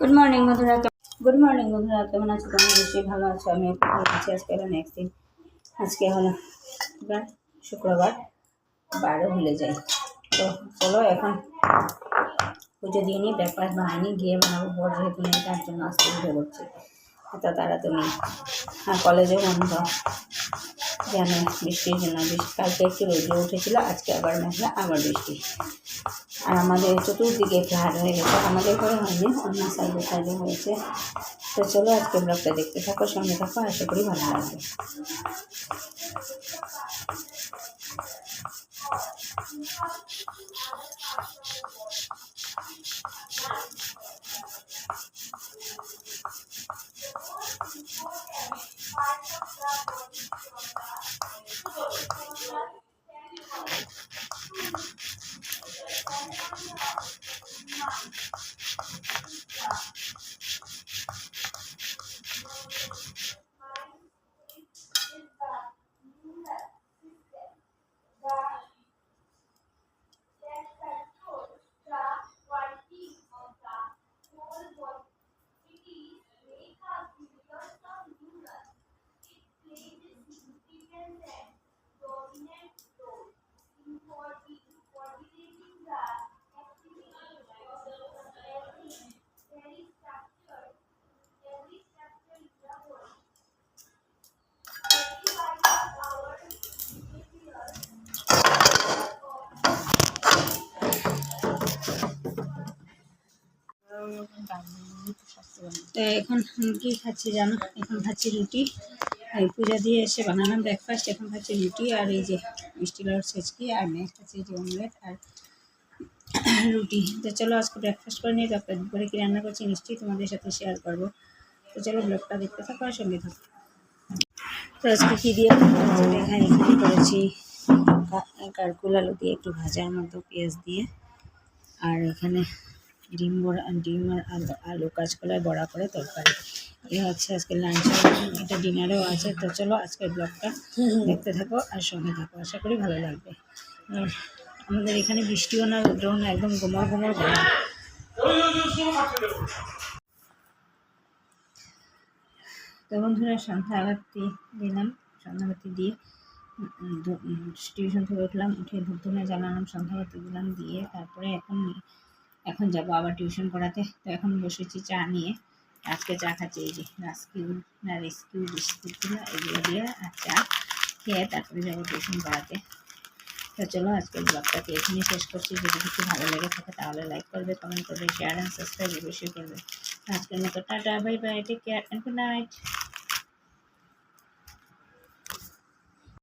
Good morning বন্ধুরা। Good morning বন্ধুরা, কেমন আছো? তোমরা নিশ্চয়ই ভালো আছো। আমি ভালো আছি। আজকে হলো নেক্সট দিন। আজকে হলো শুক্রবার, 12 ভুলে যাই। তো চলো এখন পুজো দিয়ে নিই। ব্রেকফাস্ট বানাইনি, গিয়ে বানাবো। বড় যেহেতু নেই তার জন্য আসতে উঠে করছি। এত তাড়াতাড়ি কলেজে বন্ধ জানে, বৃষ্টির জন্য। কালকে একটু রোদে উঠেছিল, আজকে আবার মেঘলা, আবার বৃষ্টি। আর আমাদের চতুর্দিকে ফ্লাড হয়ে গেছে। আমাদের ঘরে হয়নি, অন্য সাইডে হয়েছে। তো চলো আজকে ব্লগটা দেখতে থাকো, সঙ্গে থাকো, আশা করি ভালো লাগবে। তো এখন কি খাচ্ছি জানো? এখন খাচ্ছি রুটি। পূজা দিয়ে এসে বানালাম ব্রেকফাস্ট। এখন খাচ্ছি রুটি আর এই যে মিষ্টি লাউর ছেঁচকি, আর মেয়ে খাচ্ছি এই যে অমলেট আর রুটি। তো চলো আজকে ব্রেকফাস্ট করে নিই। তারপরে দুপুরে কি রান্না করছি নিশ্চয়ই তোমাদের সাথে শেয়ার করবো। তো চলো ব্লগটা দেখতে থাকো আর সঙ্গে থাকো। তো আজকে কী দিয়ে এখানে করেছি কারকুল আলু দিয়ে একটু ভাজার মতো, পেঁয়াজ দিয়ে। আর এখানে ডিম আর আলু কাঁচকলায় বড়া করে তরকারি। এ হচ্ছে আজকে লাঞ্চ, এটা ডিনারেও আছে। তো চলো আজকের ব্লগটা দেখতে থাকো আর সঙ্গে থাকো, আশা করি ভালো লাগবে। আর আমাদের এখানে বৃষ্টিও না, রোদ্রও না, একদম গোমর গরম। তো বন্ধুরা সন্ধ্যাবাতি দিলাম, সন্ধ্যাবাতি দিয়ে টিউশন থেকে উঠলাম, উঠে ধূপধুনা জ্বালালাম, সন্ধ্যাবাতি দিলাম, দিয়ে তারপরে এখন যাবো আবার টিউশন পড়াতে। তো এখন বসেছি চা নিয়ে। আজকে চা খাচ্ছি এই যে রেস্কিউ বিস্কুটগুলো, এগুলো দিয়ে আর চা খেয়ে তারপরে যাবো টিউশন পড়াতে। তো চলো আজকের ব্লগটাকে এখানেই শেষ করছি। যদি কিছু ভালো লেগে থাকে তাহলে লাইক করবে, কমেন্ট করবে, শেয়ার অ্যান্ড সাবস্ক্রাইব অবশ্যই করবে। আজকের মতো tata, bye bye, take care and good night.